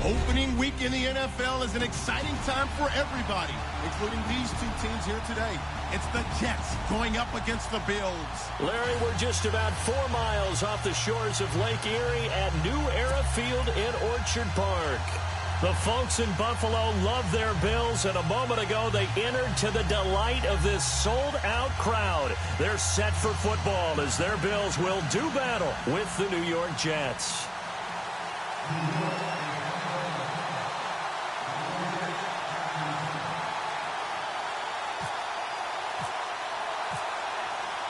Opening week in the NFL is an exciting time for everybody, including these two teams here today. It's the Jets going up against the Bills. Larry, we're just about 4 miles off the shores of Lake Erie at New Era Field in Orchard Park. The folks in Buffalo love their Bills, and a moment ago they entered to the delight of this sold-out crowd. They're set for football as their Bills will do battle with the New York Jets.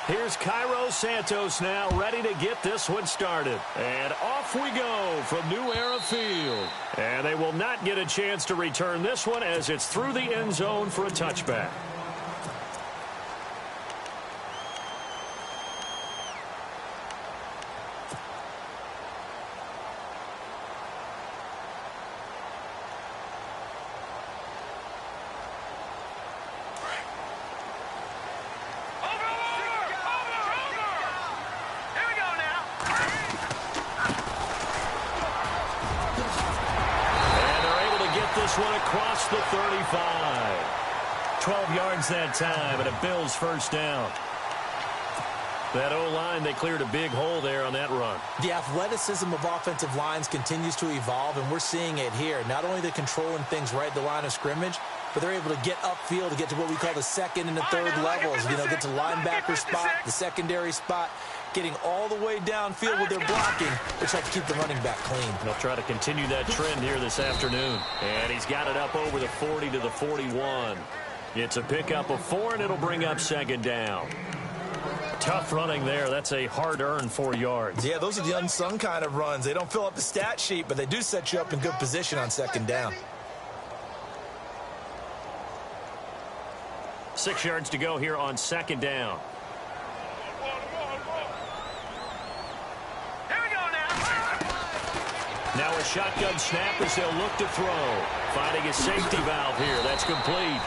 Here's Cairo Santos now ready to get this one started. And off we go from New Era Field. And they will not get a chance to return this one as it's through the end zone for a touchback. One across the 35. 12 yards that time and a Bills first down. That O-line, they cleared a big hole there on that run. The athleticism of offensive lines continues to evolve, and we're seeing it here. Not only they're controlling things right at the line of scrimmage, but they're able to get upfield to get to what we call the second and the third levels. You know, get to linebacker spot, the secondary spot, getting all the way downfield with their blocking, which helps keep the running back clean. They'll try to continue that trend here this afternoon. And he's got it up over the 40 to the 41. It's a pickup of 4, and it'll bring up second down. Tough running there. That's a hard-earned 4 yards. Yeah, those are the unsung kind of runs. They don't fill up the stat sheet, but they do set you up in good position on second down. 6 yards to go here on second down. Now a shotgun snap as they'll look to throw. Finding a safety valve here. That's complete.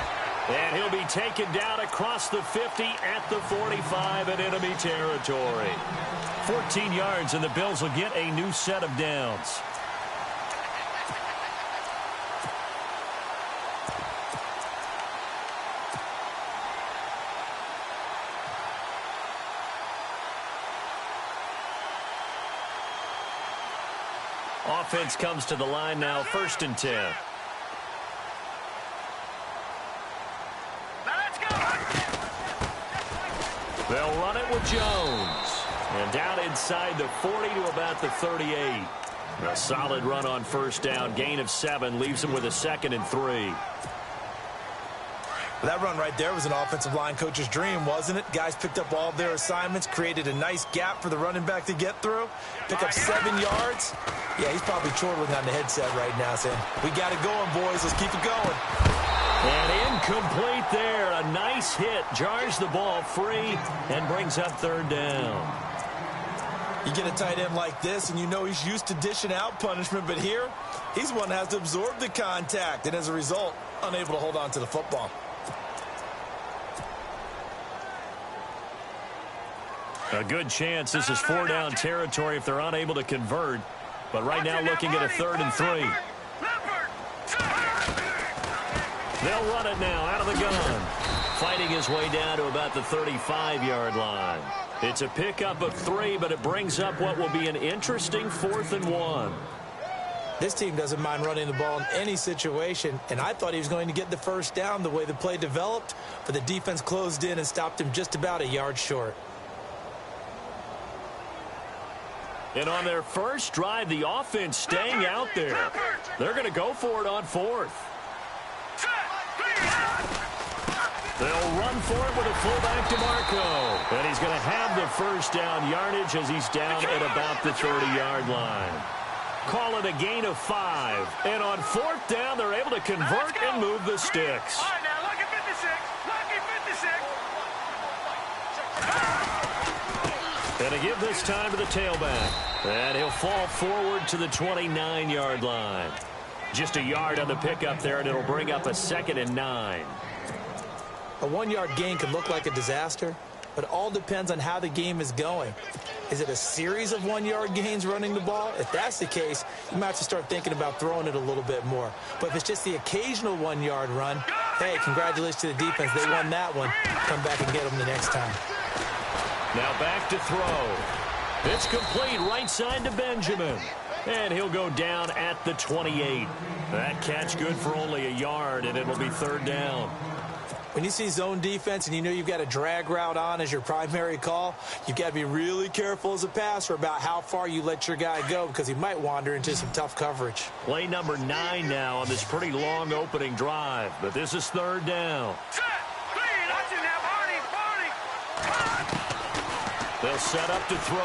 And he'll be taken down across the 50 at the 45 in enemy territory. 14 yards, and the Bills will get a new set of downs. Offense comes to the line now, 1st and 10. They'll run it with Jones. And down inside the 40 to about the 38. A solid run on first down. Gain of 7 leaves him with a 2nd and 3. That run right there was an offensive line coach's dream, wasn't it? Guys picked up all of their assignments, created a nice gap for the running back to get through. Pick up 7 yards. Yeah, he's probably chortling on the headset right now saying, we got it going, boys. Let's keep it going. And incomplete there. A nice hit. Jars the ball free and brings up 3rd down. You get a tight end like this, and you know he's used to dishing out punishment, but here, he's one that has to absorb the contact, and as a result, unable to hold on to the football. A good chance this is 4-down territory if they're unable to convert. But right now looking at a 3rd and 3. They'll run it now out of the gun. Fighting his way down to about the 35-yard line. It's a pickup of 3, but it brings up what will be an interesting 4th and 1. This team doesn't mind running the ball in any situation, and I thought he was going to get the first down the way the play developed, but the defense closed in and stopped him just about a yard short. And on their first drive, the offense staying out there. They're going to go for it on 4th. They'll run for it with a fullback DeMarco. And he's going to have the first down yardage as he's down at about the 30-yard line. Call it a gain of 5. And on 4th down, they're able to convert and move the sticks. All right, now look at 56. Look at 56. And to give this time to the tailback. And he'll fall forward to the 29-yard line. Just a yard on the pickup there, and it'll bring up a 2nd and 9. A 1-yard gain could look like a disaster, but it all depends on how the game is going. Is it a series of 1-yard gains running the ball? If that's the case, you might have to start thinking about throwing it a little bit more. But if it's just the occasional 1-yard run, hey, congratulations to the defense. They won that one. Come back and get them the next time. Now back to throw. It's complete right side to Benjamin. And he'll go down at the 28. That catch good for only a yard, and it'll be third down. When you see zone defense and you know you've got a drag route on as your primary call, you've got to be really careful as a passer about how far you let your guy go because he might wander into some tough coverage. Play number 9 now on this pretty long opening drive, but this is third down. They'll set up to throw.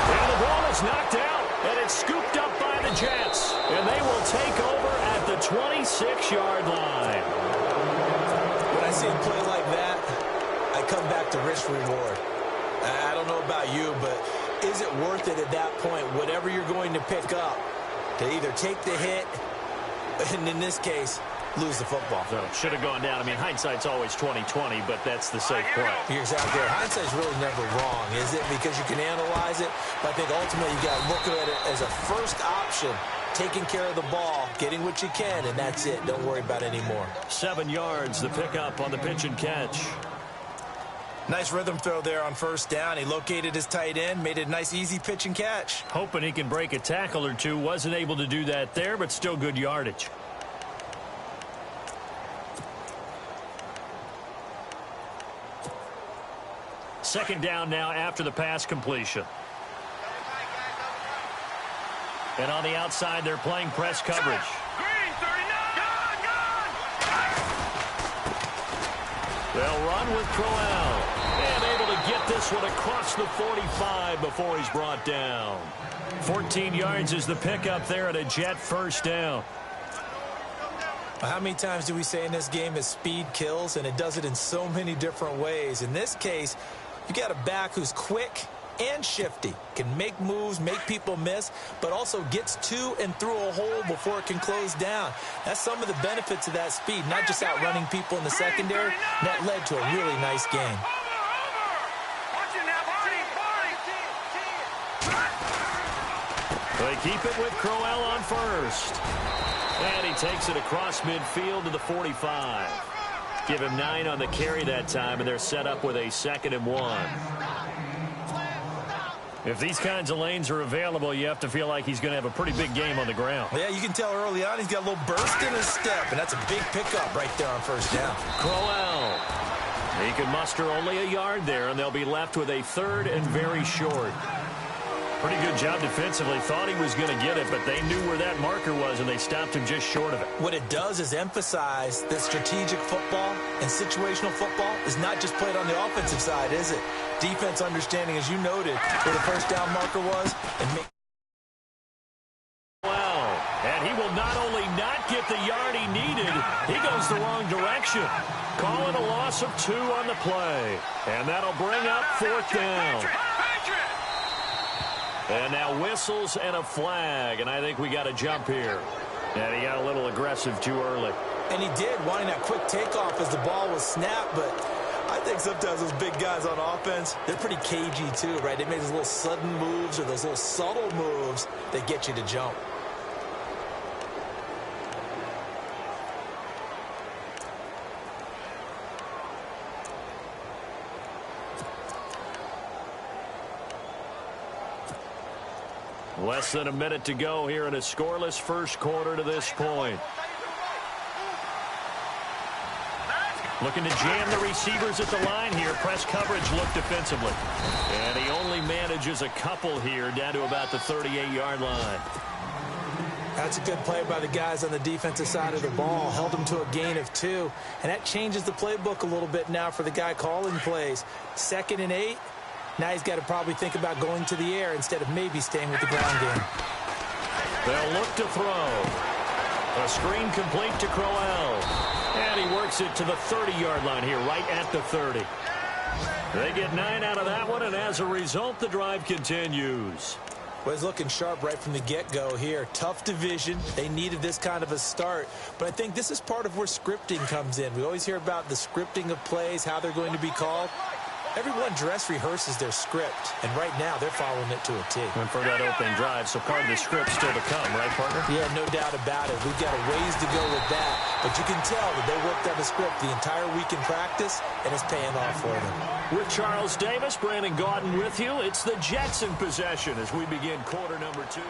And the ball is knocked out, and it's scooped up by the Jets. And they will take over at the 26-yard line. When I see a play like that, I come back to risk-reward. I don't know about you, but is it worth it at that point, whatever you're going to pick up, to either take the hit, and in this case, lose the football? So should have gone down. I mean, hindsight's always 20/20, but that's the safe play. You're exactly right. Hindsight's really never wrong, is it? Because you can analyze it, but I think ultimately you got to look at it as a first option, taking care of the ball, getting what you can, and that's it. Don't worry about it anymore. 7 yards, the pickup on the pitch and catch. Nice rhythm throw there on first down. He located his tight end, made it a nice, easy pitch and catch. Hoping he can break a tackle or two. Wasn't able to do that there, but still good yardage. Second down now after the pass completion. And on the outside, they're playing press coverage. They'll run with Crowell. And able to get this one across the 45 before he's brought down. 14 yards is the pickup there at a Jet first down. How many times do we say in this game is speed kills, and it does it in so many different ways. In this case, you got a back who's quick and shifty, can make moves, make people miss, but also gets to and through a hole before it can close down. That's some of the benefits of that speed, not just outrunning people in the secondary. And that led to a really nice game. They keep it with Crowell on first. And he takes it across midfield to the 45. Give him 9 on the carry that time, and they're set up with a 2nd and 1. If these kinds of lanes are available, you have to feel like he's going to have a pretty big game on the ground. Yeah, you can tell early on he's got a little burst in his step, and that's a big pickup right there on first down. Crowell. He can muster only a yard there, and they'll be left with a 3rd and very short. Pretty good job defensively. Thought he was going to get it, but they knew where that marker was, and they stopped him just short of it. What it does is emphasize that strategic football and situational football is not just played on the offensive side, is it? Defense understanding, as you noted, where the first down marker was, and make. Wow. And he will not only not get the yard he needed, he goes the wrong direction. Calling a loss of 2 on the play. And that'll bring up 4th down. And now whistles and a flag, and I think we got a jump here. And he got a little aggressive too early. And he did, wanting that quick takeoff as the ball was snapped, but I think sometimes those big guys on offense, they're pretty cagey too, right? They make those little sudden moves or those little subtle moves that get you to jump. Less than a minute to go here in a scoreless first quarter to this point. Looking to jam the receivers at the line here. Press coverage look defensively. And he only manages a couple here down to about the 38-yard line. That's a good play by the guys on the defensive side of the ball. Held them to a gain of 2. And that changes the playbook a little bit now for the guy calling plays. 2nd and 8. Now he's got to probably think about going to the air instead of maybe staying with the ground game. They'll look to throw. A screen complete to Crowell. And he works it to the 30-yard line here, right at the 30. They get 9 out of that one, and as a result, the drive continues. Well, he's looking sharp right from the get-go here. Tough division. They needed this kind of a start. But I think this is part of where scripting comes in. We always hear about the scripting of plays, how they're going to be called. Everyone dress rehearses their script, and right now they're following it to a T. And for that opening drive, so part of the script still to come, right, partner? Yeah, no doubt about it. We've got a ways to go with that, but you can tell that they worked on the script the entire week in practice, and it's paying off for them. With Charles Davis, Brandon Gaudin with you. It's the Jets in possession as we begin quarter number 2.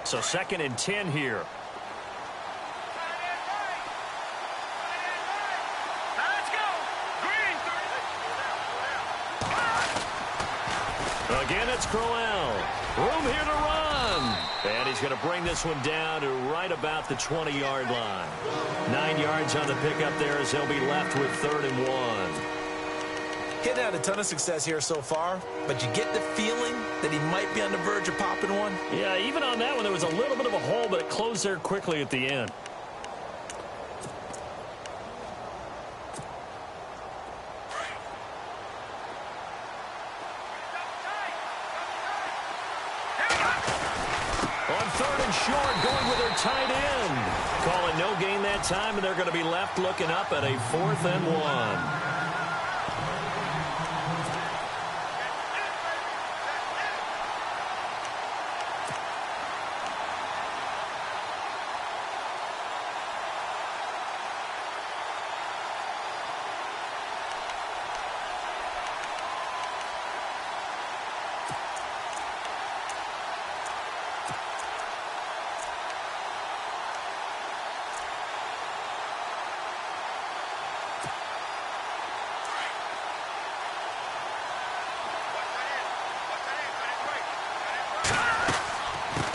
So 2nd and 10 here. Let's go. Green. Again, it's Crowell. Room here to run. And he's going to bring this one down to right about the 20-yard line. 9 yards on the pickup there as they'll be left with 3rd and 1. Hitting out a ton of success here so far, but you get the feeling that he might be on the verge of popping one. Yeah, even on that one, there was a little bit of a hole, but it closed there quickly at the end. On 3rd and short, going with their tight end. Call it no gain that time, and they're going to be left looking up at a 4th and 1.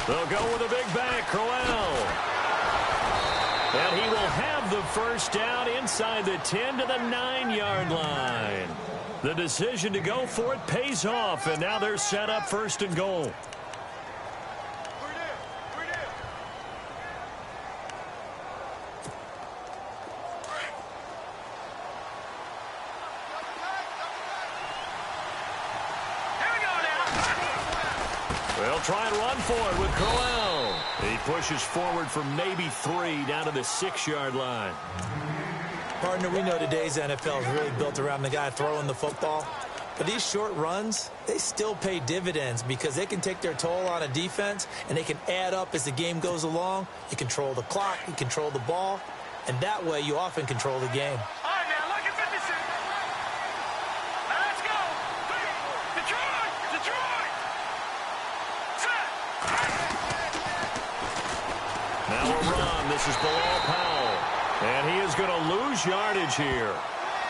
They'll go with a big back, Crowell. And he will have the first down inside the 10 to the 9-yard line. The decision to go for it pays off, and now they're set up 1st and goal. They'll try and run for it with Crowell. He pushes forward for maybe 3 down to the 6-yard line. Partner, we know today's NFL is really built around the guy throwing the football. But these short runs, they still pay dividends because they can take their toll on a defense and they can add up as the game goes along. You control the clock, you control the ball, and that way you often control the game. All right, now look at 56. Let's go. Detroit. Detroit. Set. Now a run. This is Bilal Powell. And he is going to lose yardage here.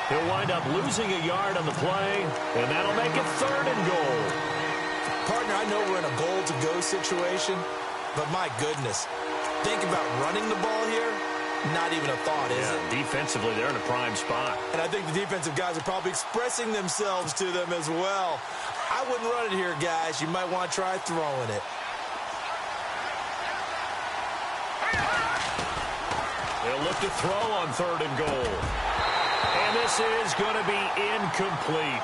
He'll wind up losing a yard on the play, and that'll make it 3rd and goal. Partner, I know we're in a goal-to-go situation, but my goodness, think about running the ball here. Not even a thought, is it? Defensively, they're in a prime spot. And I think the defensive guys are probably expressing themselves to them as well. I wouldn't run it here, guys. You might want to try throwing it. They'll look to throw on 3rd and goal. And this is going to be incomplete.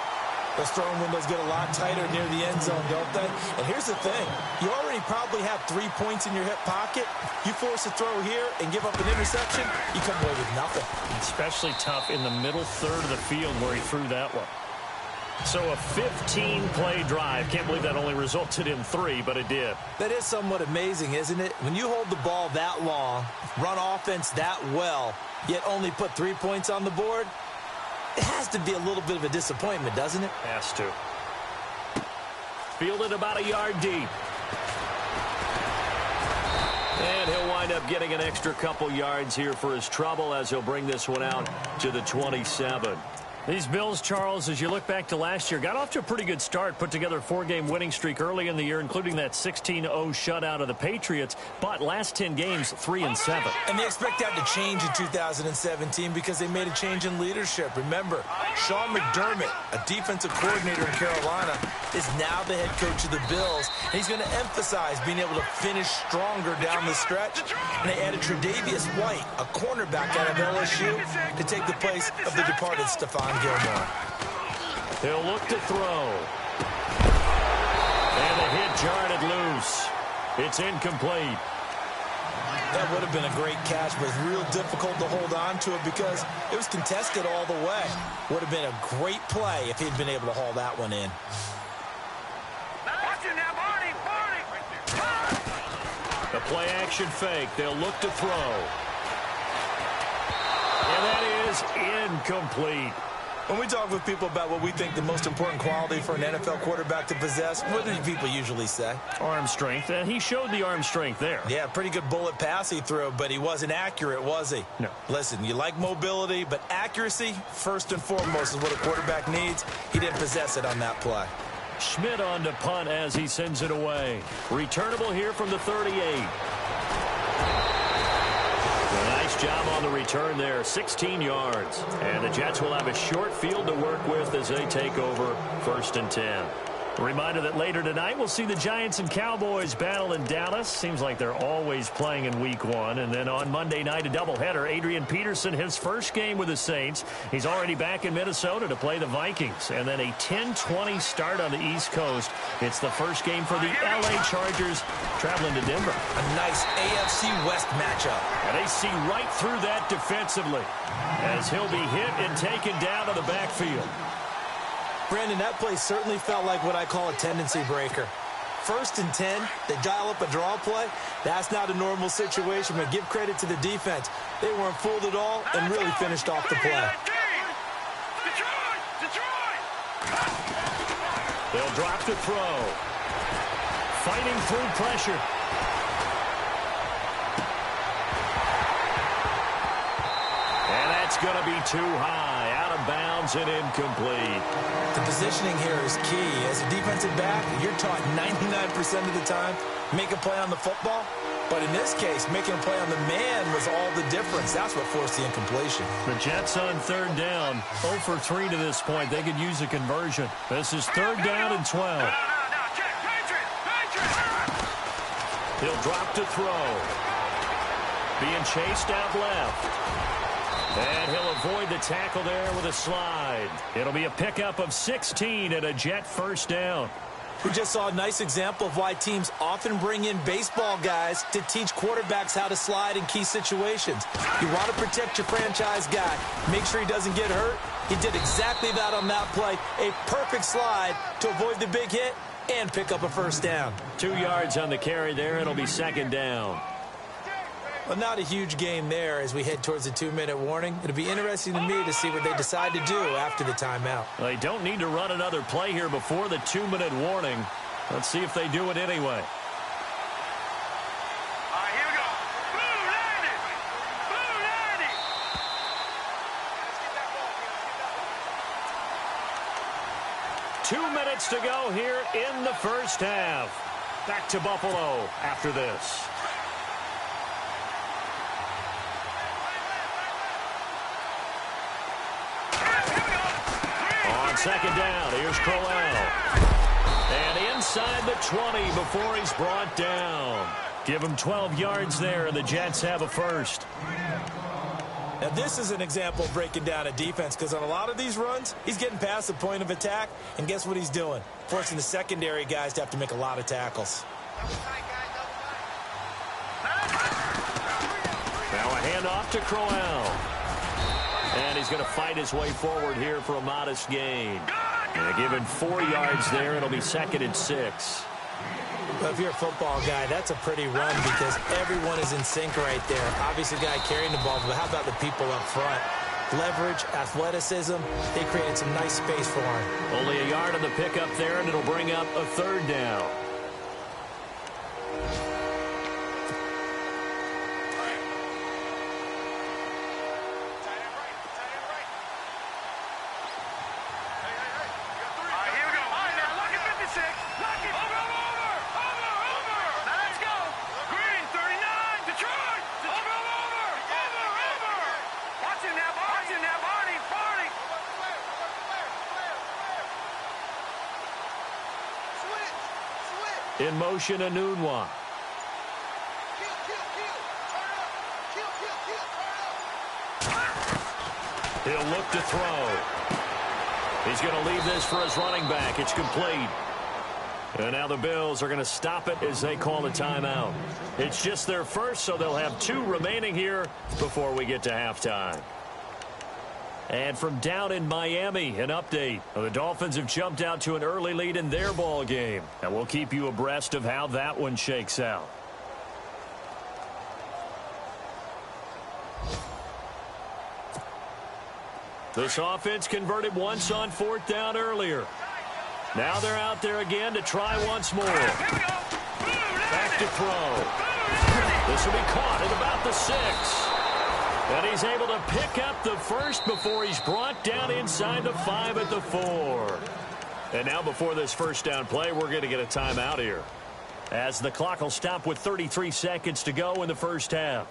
Those throwing windows get a lot tighter near the end zone, don't they? And here's the thing. You already probably have 3 points in your hip pocket. You force a throw here and give up an interception, you come away with nothing. Especially tough in the middle third of the field where he threw that one. So a 15-play drive. Can't believe that only resulted in 3, but it did. That is somewhat amazing, isn't it? When you hold the ball that long, run offense that well, yet only put 3 points on the board, it has to be a little bit of a disappointment, doesn't it? Has to. Fielded about a yard deep. And he'll wind up getting an extra couple yards here for his trouble as he'll bring this one out to the 27. These Bills, Charles, as you look back to last year, got off to a pretty good start, put together a 4-game winning streak early in the year, including that 16-0 shutout of the Patriots, but last 10 games, 3-7. And they expect that to change in 2017 because they made a change in leadership. Remember, Sean McDermott, a defensive coordinator in Carolina, is now the head coach of the Bills, And he's going to emphasize being able to finish stronger down the stretch. And they added Tre'Davious White, a cornerback out of LSU, to take the place of the departed Stephon Gilmore. He'll look to throw. And the hit jarred it loose. It's incomplete. That would have been a great catch, but it's real difficult to hold on to it because it was contested all the way. Would have been a great play if he'd been able to haul that one in. The play action fake. They'll look to throw. And that is incomplete. When we talk with people about what we think the most important quality for an NFL quarterback to possess, what do people usually say? Arm strength, and he showed the arm strength there. Yeah, pretty good bullet pass he threw, but he wasn't accurate, was he? No. Listen, you like mobility, but accuracy, first and foremost, is what a quarterback needs. He didn't possess it on that play. Schmidt on to punt as he sends it away. Returnable here from the 38. Nice job on the return there, 16 yards. And the Jets will have a short field to work with as they take over 1st and 10. A reminder that later tonight we'll see the Giants and Cowboys battle in Dallas. Seems like they're always playing in week 1. And then on Monday night, a doubleheader. Adrian Peterson, his first game with the Saints. He's already back in Minnesota to play the Vikings. And then a 10-20 start on the East Coast. It's the first game for the LA Chargers traveling to Denver. A nice AFC West matchup. And they see right through that defensively as he'll be hit and taken down to the backfield. Brandon, that play certainly felt like what I call a tendency breaker. 1st and 10, they dial up a draw play. That's not a normal situation, but give credit to the defense. They weren't fooled at all and really finished off the play. They'll drop to throw. Fighting through pressure. And that's going to be too high. Out of bounds and incomplete. The positioning here is key. As a defensive back, you're taught 99% of the time, make a play on the football. But in this case, making a play on the man was all the difference. That's what forced the incompletion. The Jets on 3rd down. 0 for 3 to this point. They could use a conversion. This is 3rd down and 12. He'll drop to throw. Being chased out left. And he'll avoid the tackle there with a slide. It'll be a pickup of 16 and a Jet 1st down. We just saw a nice example of why teams often bring in baseball guys to teach quarterbacks how to slide in key situations. You want to protect your franchise guy. Make sure he doesn't get hurt. He did exactly that on that play. A perfect slide to avoid the big hit and pick up a 1st down. 2 yards on the carry there. It'll be 2nd down. Well, not a huge gain there as we head towards the 2-minute warning. It'll be interesting to me to see what they decide to do after the timeout. They don't need to run another play here before the 2-minute warning. Let's see if they do it anyway. All right, here we go. Blue 90. Blue 90. 2 minutes to go here in the 1st half. Back to Buffalo after this. On 2nd down, here's Crowell. And inside the 20 before he's brought down. Give him 12 yards there, and the Jets have a 1st. Now, this is an example of breaking down a defense because on a lot of these runs, he's getting past the point of attack, and guess what he's doing? Forcing the secondary guys to have to make a lot of tackles. Now a handoff to Crowell. And he's going to fight his way forward here for a modest gain. And given 4 yards there, it'll be 2nd and 6. Well, if you're a football guy, that's a pretty run because everyone is in sync right there. Obviously, the guy carrying the ball, but how about the people up front? Leverage, athleticism, they created some nice space for him. Only a yard on the pickup there, and it'll bring up a 3rd down. In motion, Anunwa. He'll look to throw. He's going to leave this for his running back. It's complete. And now the Bills are going to stop it as they call a timeout. It's just their first, so they'll have 2 remaining here before we get to halftime. And from down in Miami, an update. The Dolphins have jumped out to an early lead in their ball game. And we'll keep you abreast of how that one shakes out. This offense converted once on 4th down earlier. Now they're out there again to try once more. Back to throw. This will be caught at about the 6. And he's able to pick up the first before he's brought down inside the 5 at the 4. And now before this first down play, we're going to get a timeout here, as the clock will stop with 33 seconds to go in the first half.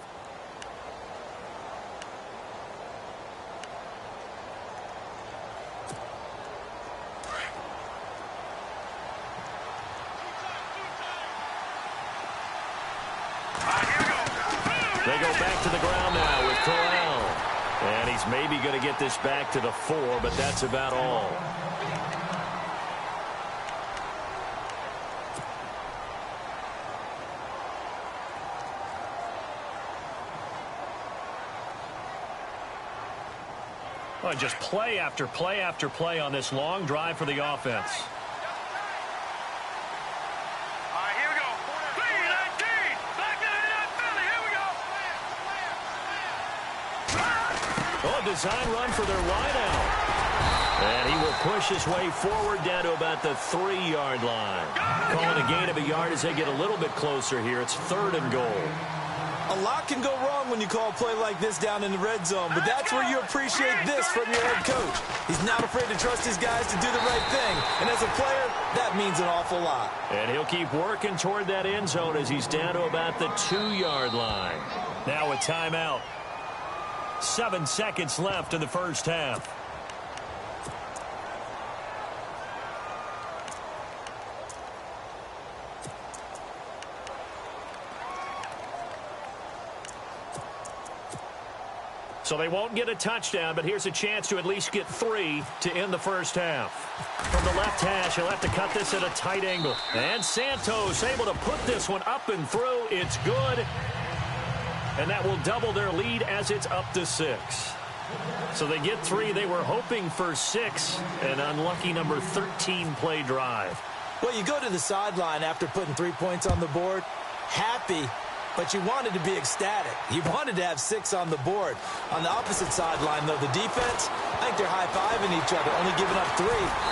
They go back to the ground now with Corral. And he's maybe going to get this back to the 4, but that's about all. Well, just play after play after play on this long drive for the offense. Design run for their wideout. And he will push his way forward down to about the 3-yard line. Calling a gain of a yard as they get a little bit closer here. It's 3rd and goal. A lot can go wrong when you call a play like this down in the red zone, but that's where you appreciate this from your head coach. He's not afraid to trust his guys to do the right thing, and as a player, that means an awful lot. And he'll keep working toward that end zone as he's down to about the 2-yard line. Now a timeout. 7 seconds left in the first half. So they won't get a touchdown, but here's a chance to at least get 3 to end the first half. From the left hash, he'll have to cut this at a tight angle. And Santos able to put this one up and through. It's good. And that will double their lead as it's up to 6. So they get 3. They were hoping for 6. An unlucky number 13 play drive. Well, you go to the sideline after putting 3 points on the board, happy, but you wanted to be ecstatic. You wanted to have 6 on the board. On the opposite sideline, though, the defense, I think they're high-fiving each other, only giving up 3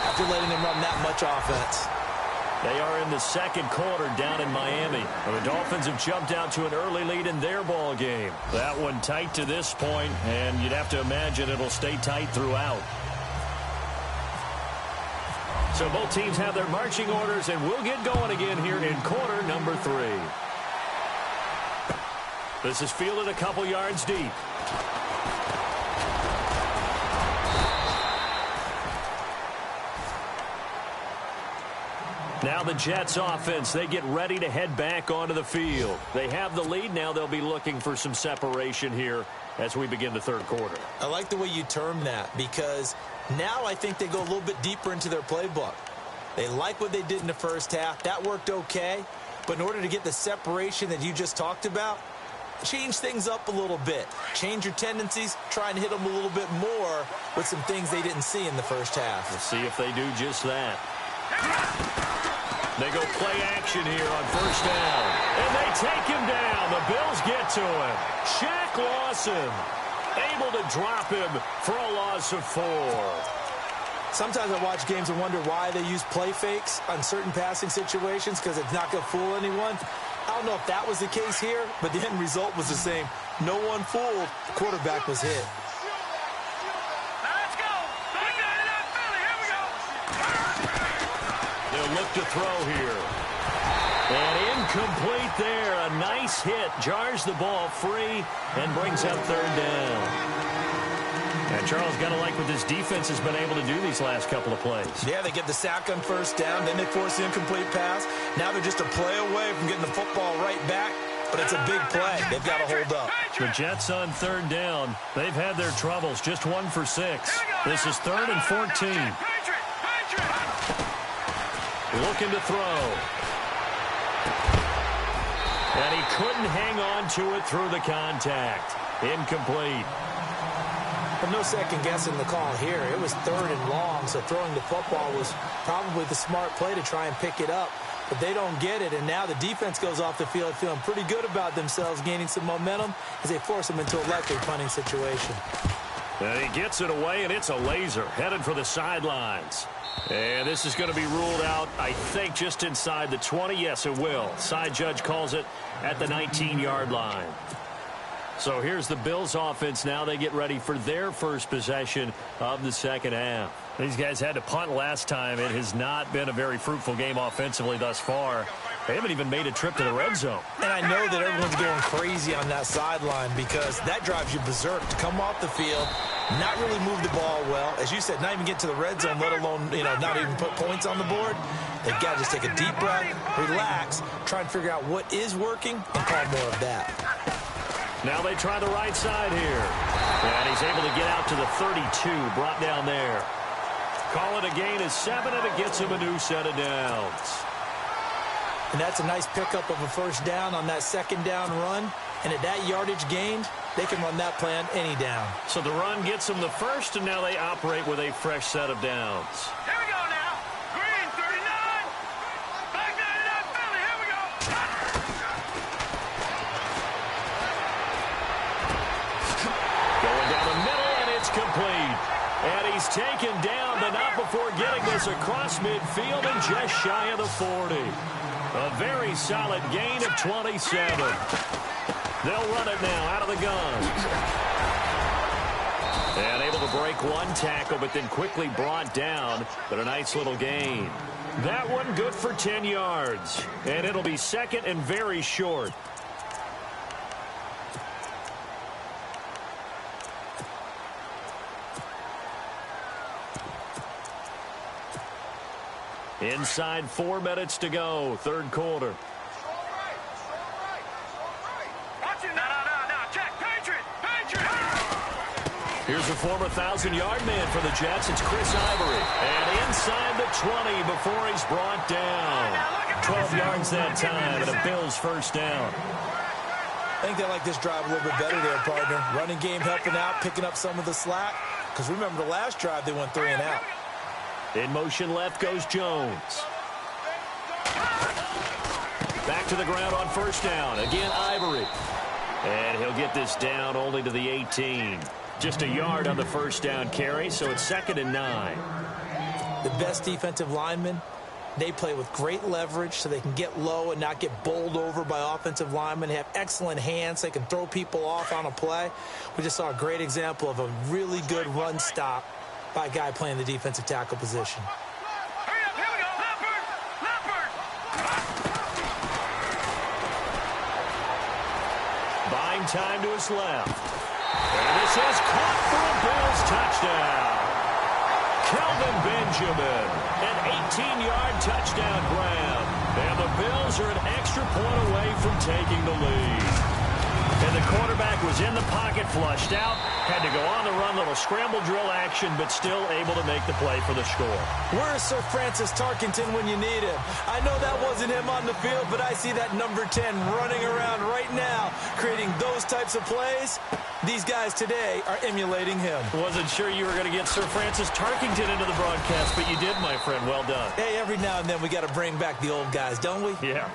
after letting them run that much offense. They are in the second quarter down in Miami. The Dolphins have jumped out to an early lead in their ball game. That one tight to this point, and you'd have to imagine it'll stay tight throughout. So both teams have their marching orders, and we'll get going again here in quarter number 3. This is fielded a couple yards deep. Now the Jets offense, they get ready to head back onto the field. They have the lead. Now they'll be looking for some separation here as we begin the third quarter. I like the way you term that, because now I think they go a little bit deeper into their playbook. They like what they did in the first half. That worked okay. But in order to get the separation that you just talked about, change things up a little bit. Change your tendencies. Try and hit them a little bit more with some things they didn't see in the first half. We'll see if they do just that. They go play action here on first down. And they take him down. The Bills get to him. Shaq Lawson able to drop him for a loss of 4. Sometimes I watch games and wonder why they use play fakes on certain passing situations, because it's not going to fool anyone. I don't know if that was the case here, but the end result was the same. No one fooled. The quarterback was hit. Look to throw here. And incomplete there. A nice hit. Jars the ball free and brings up third down. And Charles, got to like what this defense has been able to do these last couple of plays. Yeah, they get the sack on first down, then they force the incomplete pass. Now they're just a play away from getting the football right back, but it's a big play. They've got to hold up. The Jets on third down. They've had their troubles, just 1 for 6. This is 3rd and 14. Looking to throw. And he couldn't hang on to it through the contact. Incomplete. But no second guessing the call here. It was 3rd and long, so throwing the football was probably the smart play to try and pick it up. But they don't get it, and now the defense goes off the field feeling pretty good about themselves, gaining some momentum as they force them into a likely punting situation. And he gets it away, and it's a laser headed for the sidelines. And this is going to be ruled out, I think, just inside the 20. Yes, it will. Side judge calls it at the 19-yard line. So here's the Bills offense now. They get ready for their first possession of the second half. These guys had to punt last time. It has not been a very fruitful game offensively thus far. They haven't even made a trip to the red zone. And I know that everyone's going crazy on that sideline because that drives you berserk to come off the field, not really move the ball well. As you said, not even get to the red zone, let alone, not even put points on the board. They've got to just take a deep breath, relax, try and figure out what is working, and call more of that. Now they try the right side here. And he's able to get out to the 32, brought down there. Call it a gain of 7, and it gets him a new set of downs. And that's a nice pickup of a first down on that second down run. And at that yardage gained, they can run that play on any down. So the run gets them the first, and now they operate with a fresh set of downs. Here we go now. Green, 39. Back 99, Philly. Here we go. Going down the middle, and it's complete. And he's taken down, but not before getting this across midfield and just shy of the 40. A very solid gain of 27. They'll run it now out of the gun. And able to break one tackle, but then quickly brought down. But a nice little gain. That one good for 10 yards. And it'll be second and very short. Inside 4 minutes to go, third quarter. Here's a former 1,000-yard man for the Jets. It's Chris Ivory. And inside the 20 before he's brought down. 12 yards that time, and a Bills first down. I think they like this drive a little bit better there, partner. Running game helping out, picking up some of the slack. Because remember, the last drive, they went 3 and out. In motion left goes Jones. Back to the ground on first down. Again, Ivory. And he'll get this down only to the 18. Just a yard on the first down carry, so it's 2nd and 9. The best defensive linemen, they play with great leverage so they can get low and not get bowled over by offensive linemen. They have excellent hands. They can throw people off on a play. We just saw a great example of a really good run stop by a guy playing the defensive tackle position. Hurry up, here we go. Leopard. Buying time to his left. And this is caught for a Bills touchdown. Kelvin Benjamin, an 18-yard touchdown grab. And the Bills are an extra point away from taking the lead. And the quarterback was in the pocket, flushed out, had to go on the run, little scramble drill action, but still able to make the play for the score. Where is Sir Francis Tarkenton when you need him? I know that wasn't him on the field, but I see that number 10 running around right now, creating those types of plays. These guys today are emulating him. Wasn't sure you were going to get Sir Francis Tarkenton into the broadcast, but you did, my friend. Well done. Hey, every now and then we got to bring back the old guys, don't we? Yeah.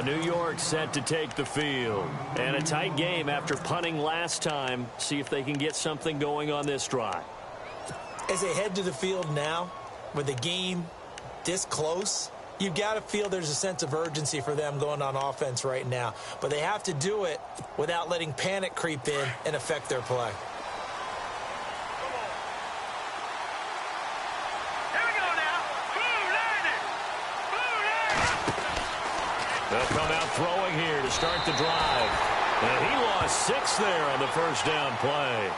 New York set to take the field. And a tight game after punting last time. See if they can get something going on this drive. As they head to the field now, with the game this close, you've got to feel there's a sense of urgency for them going on offense right now. But they have to do it without letting panic creep in and affect their play. They'll come out throwing here to start the drive. And he lost 6 there on the first down play.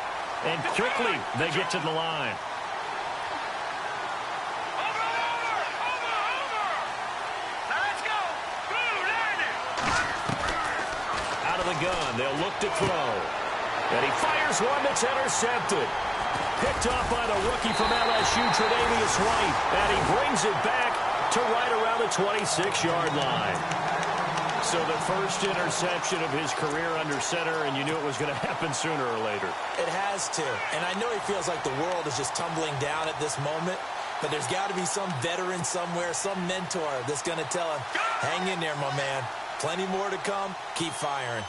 And quickly, they get to the line. Out of the gun, they'll look to throw. And he fires one that's intercepted. Picked off by the rookie from LSU, Tre'Davious White. And he brings it back to right around the 26-yard line. So the first interception of his career under center, and you knew it was going to happen sooner or later. It has to. And I know he feels like the world is just tumbling down at this moment, but there's got to be some veteran somewhere, some mentor that's going to tell him, hang in there, my man. Plenty more to come. Keep firing.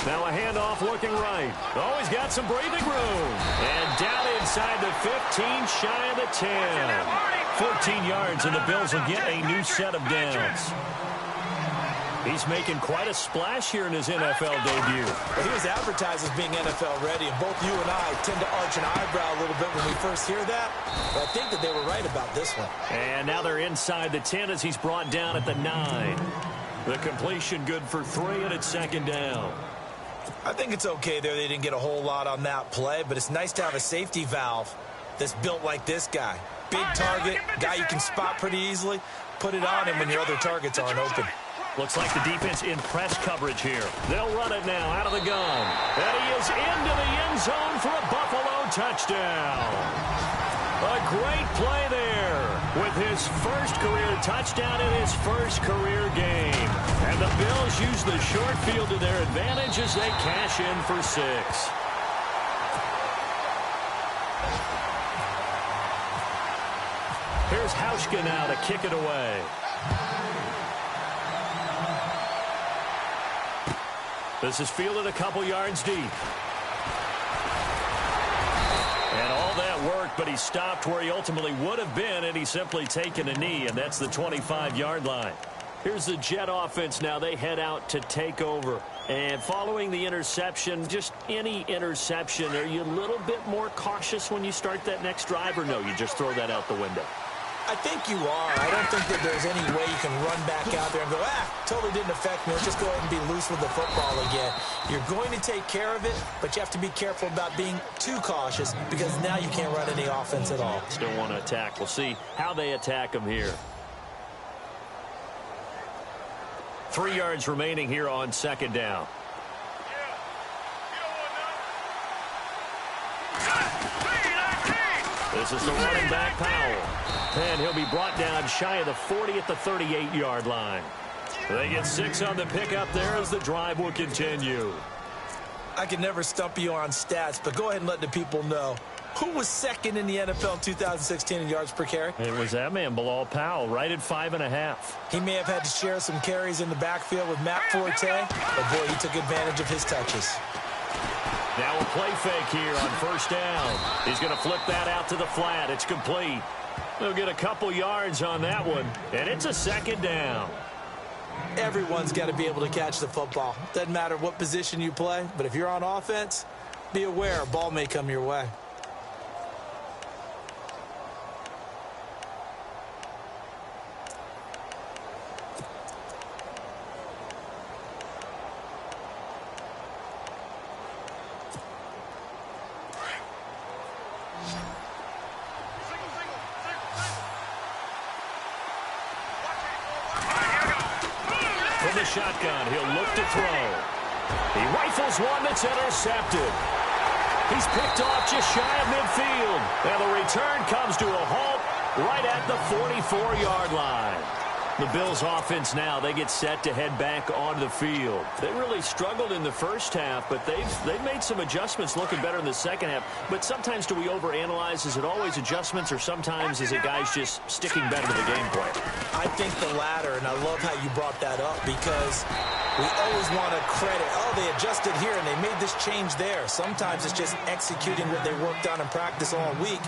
Now a handoff looking right. Oh, he's got some breathing room. And down inside the 15, shy of the 10. 14 yards, and the Bills will get a new set of downs. He's making quite a splash here in his NFL debut. Well, he was advertised as being NFL ready, and both you and I tend to arch an eyebrow a little bit when we first hear that. But I think that they were right about this one. And now they're inside the 10 as he's brought down at the 9. The completion good for 3, and it's second down. I think it's okay there. They didn't get a whole lot on that play, but it's nice to have a safety valve that's built like this guy. Big target, guy you can spot pretty easily. Put it on him when your other targets aren't open. Looks like the defense in press coverage here. They'll run it now out of the gun. And he is into the end zone for a Buffalo touchdown. A great play there with his first career touchdown in his first career game. And the Bills use the short field to their advantage as they cash in for 6. Here's Hauschka now to kick it away. This is fielded a couple yards deep. And all that work, but he stopped where he ultimately would have been, and he's simply taken a knee, and that's the 25-yard line. Here's the Jet offense now. They head out to take over. And following the interception, just any interception, are you a little bit more cautious when you start that next drive, or no, you just throw that out the window? I think you are. I don't think that there's any way you can run back out there and go, totally didn't affect me. Let's just go ahead and be loose with the football again. You're going to take care of it, but you have to be careful about being too cautious because now you can't run any offense at all. Still want to attack. We'll see how they attack him here. 3 yards remaining here on second down. This is the running back, Powell. And he'll be brought down shy of the 40 at the 38-yard line. They get 6 on the pickup there as the drive will continue. I can never stump you on stats, but go ahead and let the people know. Who was second in the NFL in 2016 in yards per carry? It was that man, Bilal Powell, right at 5.5. He may have had to share some carries in the backfield with Matt Forte, but boy, he took advantage of his touches. Now a play fake here on first down. He's going to flip that out to the flat. It's complete. They'll get a couple yards on that one, and it's a second down. Everyone's got to be able to catch the football. Doesn't matter what position you play, but if you're on offense, be aware a ball may come your way. Shotgun, he'll look to throw. He rifles one that's intercepted. He's picked off just shy of midfield. And the return comes to a halt right at the 44-yard line. The Bills offense now, they get set to head back onto the field. They really struggled in the first half, but they've made some adjustments looking better in the second half. But sometimes do we overanalyze? Is it always adjustments, or sometimes is it guys just sticking better to the game plan? I think the latter, and I love how you brought that up because we always want to credit, they adjusted here and they made this change there. Sometimes it's just executing what they worked on in practice all week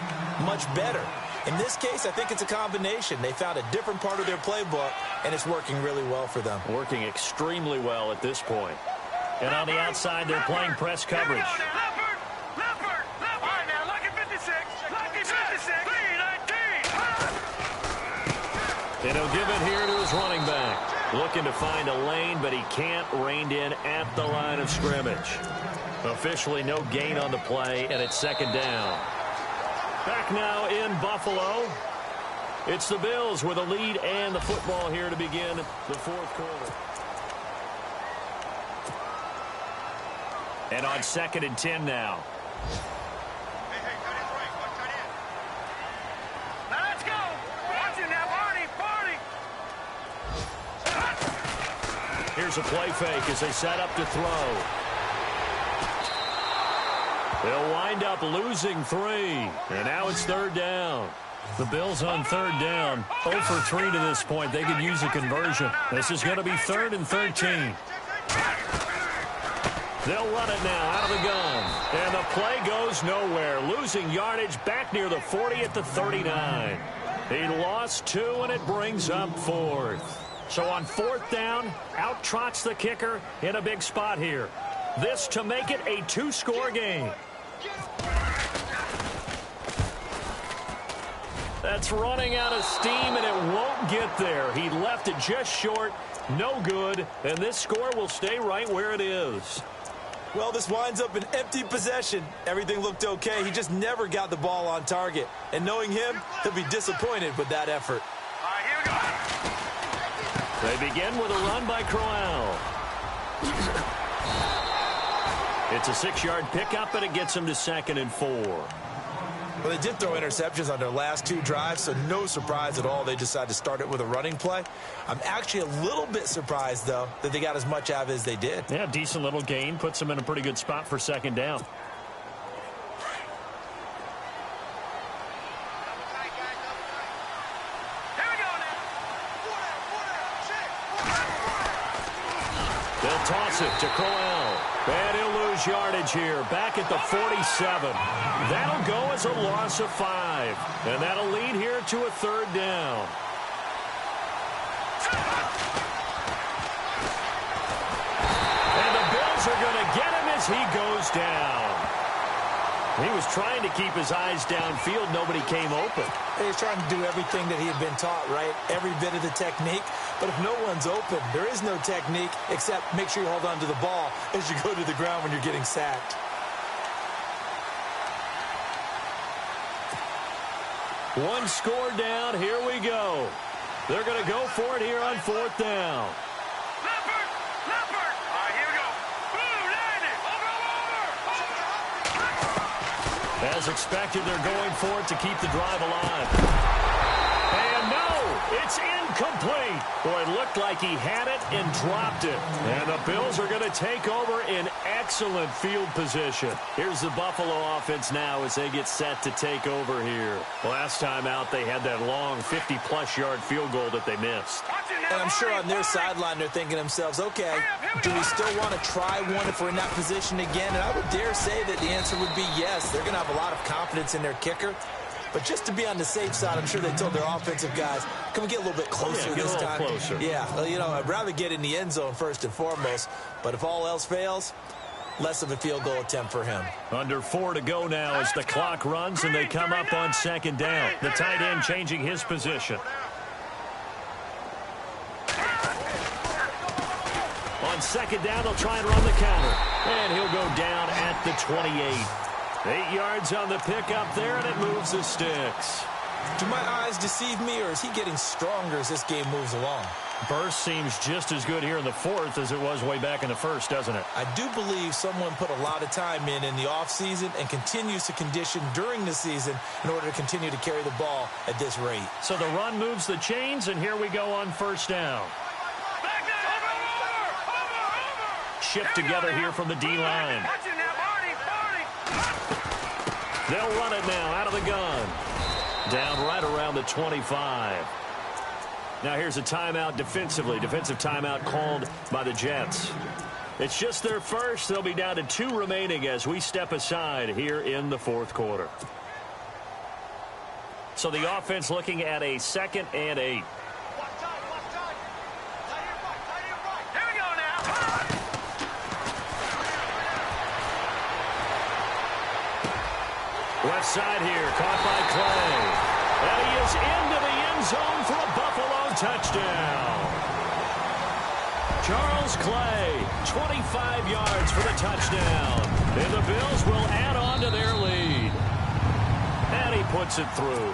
much better. In this case, I think it's a combination. They found a different part of their playbook, and it's working really well for them. Working extremely well at this point. And on the outside, they're playing press coverage. And he'll give it here to his running back. Looking to find a lane, but he can't. Reined in at the line of scrimmage. Officially no gain on the play, and it's second down. Back now in Buffalo. It's the Bills with a lead and the football here to begin the fourth quarter. And on 2nd and 10 now. Now let's go. Watch it now, Barney. Here's a play fake as they set up to throw. They'll wind up losing 3. And now it's 3rd down. The Bills on 3rd down. 0 for 3 to this point. They could use a conversion. This is going to be 3rd and 13. They'll run it now out of the gun. And the play goes nowhere. Losing yardage back near the 40 at the 39. He lost 2, and it brings up 4th. So on 4th down, out trots the kicker in a big spot here. This to make it a 2-score game. That's running out of steam, and it won't get there. He left it just short. No good, and this score will stay right where it is. Well, this winds up an empty possession. Everything looked okay. He just never got the ball on target. And knowing him, he'll be disappointed with that effort. All right, here we go. They begin with a run by Crowell. It's a 6-yard pickup, and it gets him to 2nd and 4. Well, they did throw interceptions on their last 2 drives, so no surprise at all they decided to start it with a running play. I'm actually a little bit surprised, though, that they got as much out of it as they did. Yeah, decent little gain. Puts them in a pretty good spot for 2nd down. Here we go now. They'll toss it to Crowell. And he'll lose yardage here. Back at the 47. That'll go as a loss of 5. And that'll lead here to a 3rd down. And the Bills are going to get him as he goes down. He was trying to keep his eyes downfield. Nobody came open. He was trying to do everything that he had been taught, right? Every bit of the technique. But if no one's open, there is no technique except make sure you hold on to the ball as you go to the ground when you're getting sacked. One score down. Here we go. They're going to go for it here on 4th down. Leopard! Leopard! All right, here we go. Blue, landed. Over. As expected, they're going for it to keep the drive alive. And no, it's incomplete. Boy, it looked like he had it and dropped it. And the Bills are going to take over in excellent field position. Here's the Buffalo offense now as they get set to take over here. Last time out, they had that long 50-plus yard field goal that they missed. And I'm sure on their sideline they're thinking to themselves, okay, do we still want to try one if we're in that position again? And I would dare say that the answer would be yes. They're going to have a lot of confidence in their kicker. But just to be on the safe side, I'm sure they told their offensive guys, can we get a little bit closer this time? Closer. Yeah, well, you know, I'd rather get in the end zone first and foremost. But if all else fails, less of a field goal attempt for him. Under 4 to go now as the clock runs and they come up on 2nd down. The tight end changing his position. On 2nd down, they'll try and run the counter. And he'll go down at the 28. 8 yards on the pickup there, and it moves the sticks. Do my eyes deceive me, or is he getting stronger as this game moves along? Burst seems just as good here in the 4th as it was way back in the 1st, doesn't it? I do believe someone put a lot of time in the offseason and continues to condition during the season in order to continue to carry the ball at this rate. So the run moves the chains, and here we go on 1st down. Shift together here from the D-line. They'll run it now out of the gun. Down right around the 25. Now here's a timeout defensively. Defensive timeout called by the Jets. It's just their first. They'll be down to 2 remaining as we step aside here in the 4th quarter. So the offense looking at a 2nd and 8. Left side here, caught by Clay. And he is into the end zone for a Buffalo touchdown. Charles Clay, 25 yards for the touchdown. And the Bills will add on to their lead. And he puts it through.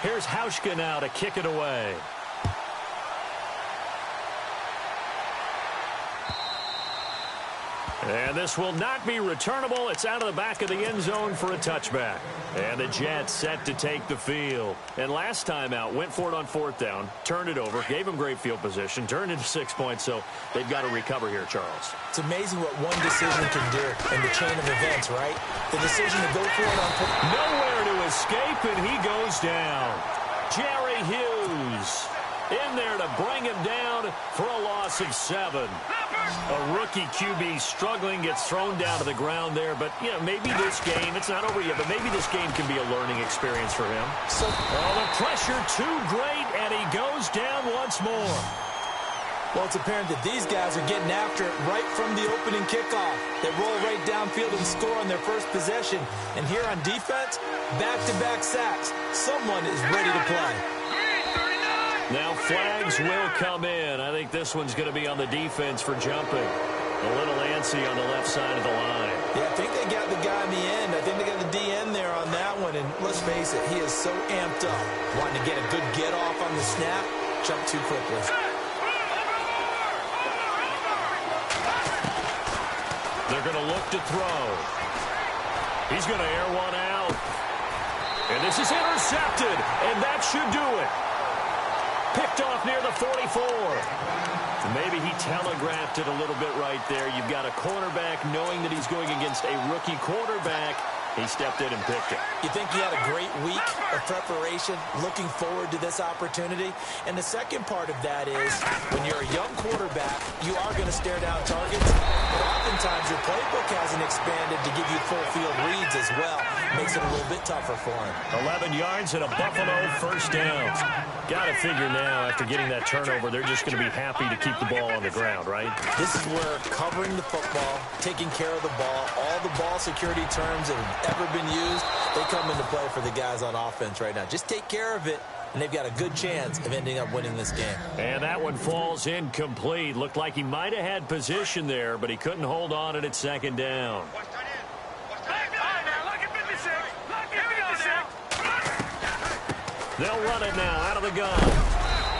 Here's Hauschka now to kick it away. And this will not be returnable. It's out of the back of the end zone for a touchback. And the Jets set to take the field. And last time out, went for it on 4th down, turned it over, gave them great field position, turned into 6 points, so they've got to recover here, Charles. It's amazing what one decision can do in the chain of events, right? The decision to go for it on... Nowhere to escape, and he goes down. Jerry Hughes in there to bring him down for a loss of 7. A rookie QB struggling, gets thrown down to the ground there. But, you know, maybe this game, it's not over yet, but maybe this game can be a learning experience for him. So, the pressure too great, and he goes down once more. Well, it's apparent that these guys are getting after it right from the opening kickoff. They roll right downfield and score on their first possession. And here on defense, back-to-back sacks. Someone is ready to play. Now flags will come in. I think this one's going to be on the defense for jumping. A little antsy on the left side of the line. Yeah, I think they got the guy in the end. I think they got the DN there on that one. And let's face it, he is so amped up. Wanting to get a good get-off on the snap, jump too quickly. They're going to look to throw. He's going to air one out. And this is intercepted. And that should do it. Picked off near the 44. Maybe he telegraphed it a little bit right there. You've got a cornerback knowing that he's going against a rookie quarterback. He stepped in and picked it. You think he had a great week of preparation, looking forward to this opportunity? And the second part of that is, when you're a young quarterback, you are going to stare down targets, but oftentimes your playbook hasn't expanded to give you full field reads as well. Makes it a little bit tougher for him. 11 yards and a Buffalo first down. Got to figure now, after getting that turnover, they're just going to be happy to keep the ball on the ground, right? This is where covering the football, taking care of the ball, all the ball security terms that have ever been used, they come into play for the guys on offense right now. Just take care of it, and they've got a good chance of ending up winning this game. And that one falls incomplete. Looked like he might have had position there, but he couldn't hold on at 2nd down. They'll run it now out of the gun.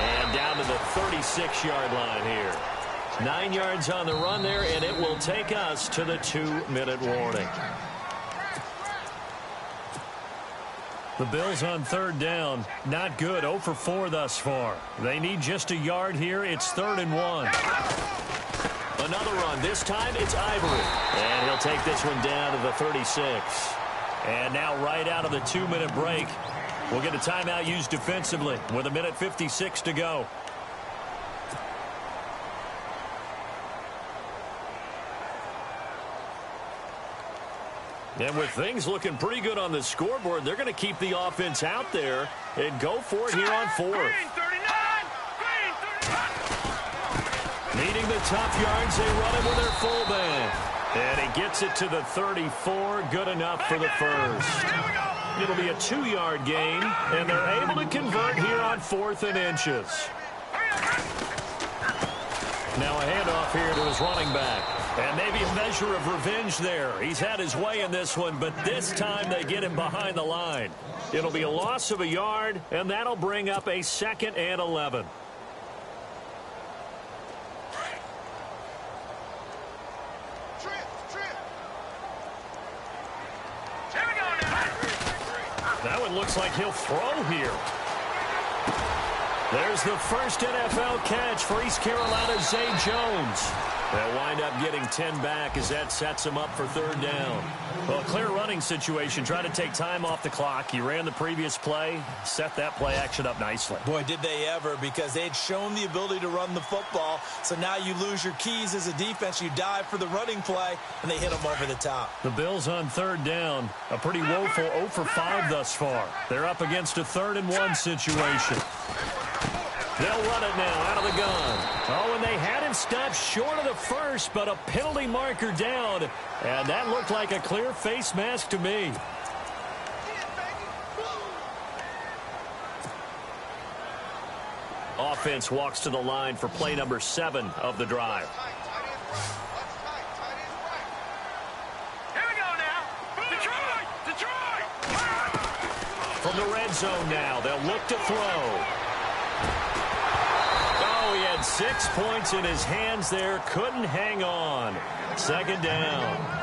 And down to the 36-yard line here. 9 yards on the run there, and it will take us to the 2-minute warning. The Bills on 3rd down. Not good. 0 for 4 thus far. They need just a yard here. It's 3rd and 1. Another run. This time it's Ivory. And he'll take this one down to the 36. And now right out of the 2-minute break, we'll get a timeout used defensively with 1:56 to go. And with things looking pretty good on the scoreboard, they're going to keep the offense out there and go for it here on 4th. Needing the tough yards, they run it with their fullback. And he gets it to the 34, good enough for the first. It'll be a 2-yard gain, and they're able to convert here on 4th and inches. Now a handoff here to his running back. And maybe a measure of revenge there. He's had his way in this one, but this time they get him behind the line. It'll be a loss of a yard, and that'll bring up a 2nd and 11. That one looks like he'll throw here. There's the first NFL catch for East Carolina's Zay Jones. They'll wind up getting 10 back as that sets them up for 3rd down. Well, a clear running situation. Try to take time off the clock. He ran the previous play, set that play action up nicely. Boy, did they ever, because they'd shown the ability to run the football. So now you lose your keys as a defense. You dive for the running play, and they hit them over the top. The Bills on 3rd down. A pretty woeful 0 for 5 thus far. They're up against a 3rd and 1 situation. They'll run it now out of the gun. Oh, and they had him stopped short of the first, but a penalty marker down. And that looked like a clear face mask to me. Offense walks to the line for play number 7 of the drive. Here we go now. Detroit! From the red zone now, they'll look to throw. Oh, he had 6 points in his hands there. Couldn't hang on. Second down.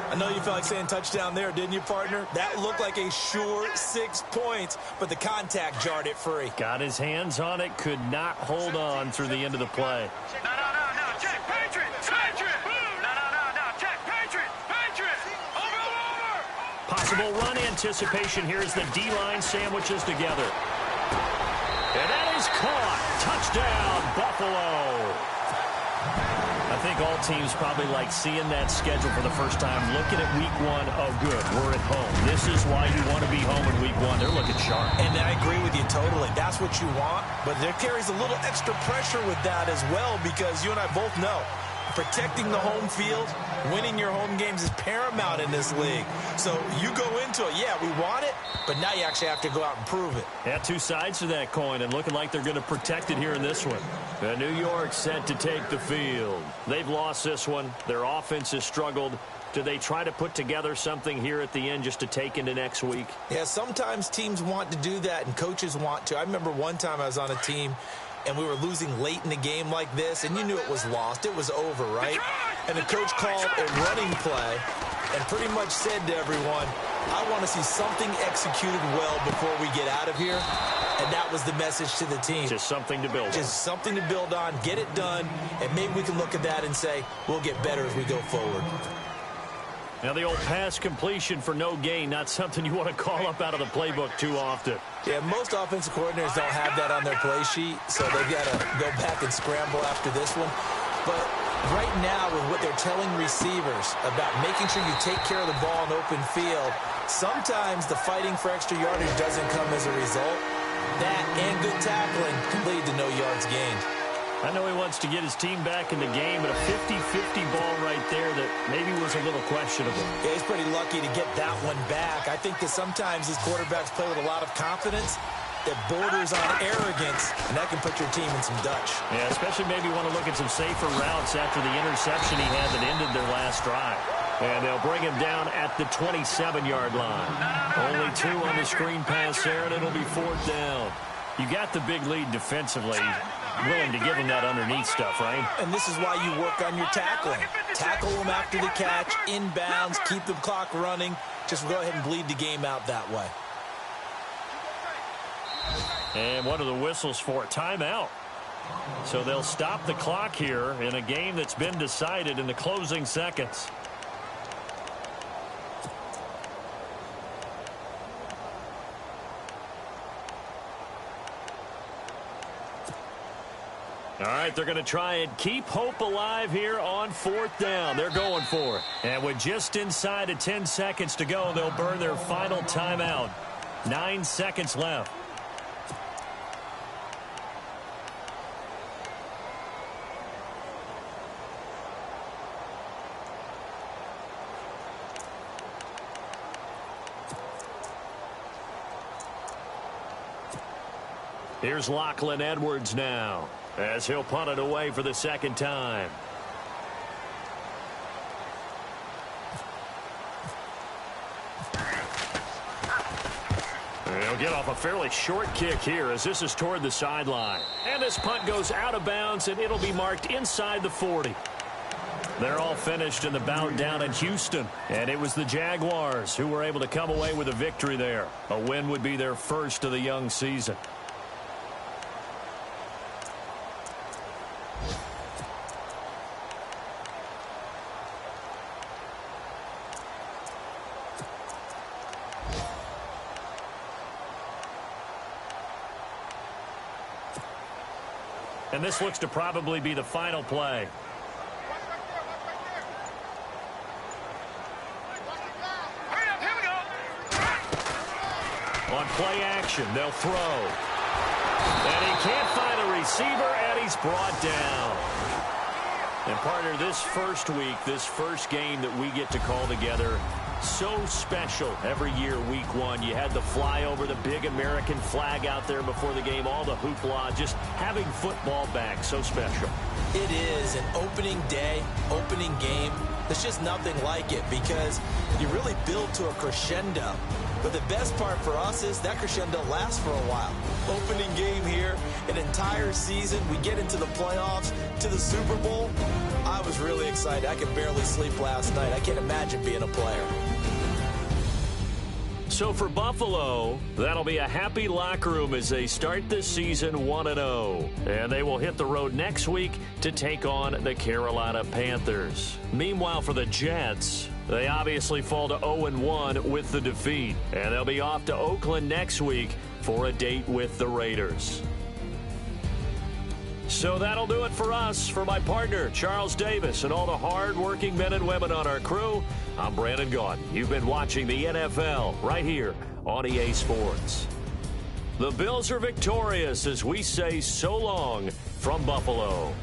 I know you felt like saying touchdown there, didn't you, partner? That looked like a sure 6 points, but the contact jarred it free. Got his hands on it, could not hold on through the end of the play. No. Check, Patriots! No. Check, Patriots! Over! Possible run anticipation here as the D-line sandwiches together. And that is caught. Touchdown, Buffalo. I think all teams probably like seeing that schedule for the first time, looking at week 1. Oh, good, we're at home. This is why you want to be home in week 1. They're looking sharp. And I agree with you totally. That's what you want, but there carries a little extra pressure with that as well, because you and I both know protecting the home field, winning your home games is paramount in this league. So you go into it, yeah, we want it, but now you actually have to go out and prove it. Yeah, 2 sides to that coin, and looking like they're going to protect it here in this one. New York set to take the field. They've lost this one. Their offense has struggled. Do they try to put together something here at the end just to take into next week? Yeah, sometimes teams want to do that, and coaches want to. I remember one time I was on a team, and we were losing late in the game like this, and you knew it was lost. It was over, right? And the coach called a running play and pretty much said to everyone, I want to see something executed well before we get out of here. And that was the message to the team. Just something to build on. Just something to build on, get it done, and maybe we can look at that and say, we'll get better as we go forward. Now, the old pass completion for no gain, not something you want to call up out of the playbook too often. Yeah, most offensive coordinators don't have that on their play sheet, so they've got to go back and scramble after this one. But right now, with what they're telling receivers about making sure you take care of the ball in open field, sometimes the fighting for extra yardage doesn't come as a result. That and good tackling can lead to no yards gained. I know he wants to get his team back in the game, but a 50-50 ball right there that maybe was a little questionable. Yeah, he's pretty lucky to get that one back. I think that sometimes these quarterbacks play with a lot of confidence that borders on arrogance, and that can put your team in some Dutch. Yeah, especially maybe want to look at some safer routes after the interception he had that ended their last drive. And they'll bring him down at the 27-yard line. Only 2 on the screen pass there, and it'll be 4th down. You got the big lead defensively. Willing to give him that underneath stuff, right? And this is why you work on your tackling. Tackle them after the catch, inbounds, keep the clock running. Just go ahead and bleed the game out that way. And what are the whistles for? Timeout. So they'll stop the clock here in a game that's been decided in the closing seconds. All right, they're going to try and keep hope alive here on 4th down. They're going for it. And with just inside of 10 seconds to go, they'll burn their final timeout. 9 seconds left. Here's Lachlan Edwards now, as he'll punt it away for the 2nd time. He'll get off a fairly short kick here as this is toward the sideline. And this punt goes out of bounds, and it'll be marked inside the 40. They're all finished in the bout down in Houston. And it was the Jaguars who were able to come away with a victory there. A win would be their first of the young season. And this looks to probably be the final play. On play action, they'll throw. And he can't find a receiver, and he's brought down. And partner, this first week, this first game that we get to call together, so special every year, week one. You had the flyover, the big American flag out there before the game, all the hoopla, just having football back, so special. It is an opening day, opening game. There's just nothing like it because you really build to a crescendo. But the best part for us is that crescendo lasts for a while. Opening game here, an entire season. We get into the playoffs, to the Super Bowl. I was really excited. I could barely sleep last night. I can't imagine being a player. So for Buffalo, that'll be a happy locker room as they start this season 1-0. And they will hit the road next week to take on the Carolina Panthers. Meanwhile, for the Jets, they obviously fall to 0-1 with the defeat. And they'll be off to Oakland next week for a date with the Raiders. So that'll do it for us. For my partner, Charles Davis, and all the hard-working men and women on our crew, I'm Brandon Gaudin. You've been watching the NFL right here on EA Sports. The Bills are victorious as we say so long from Buffalo.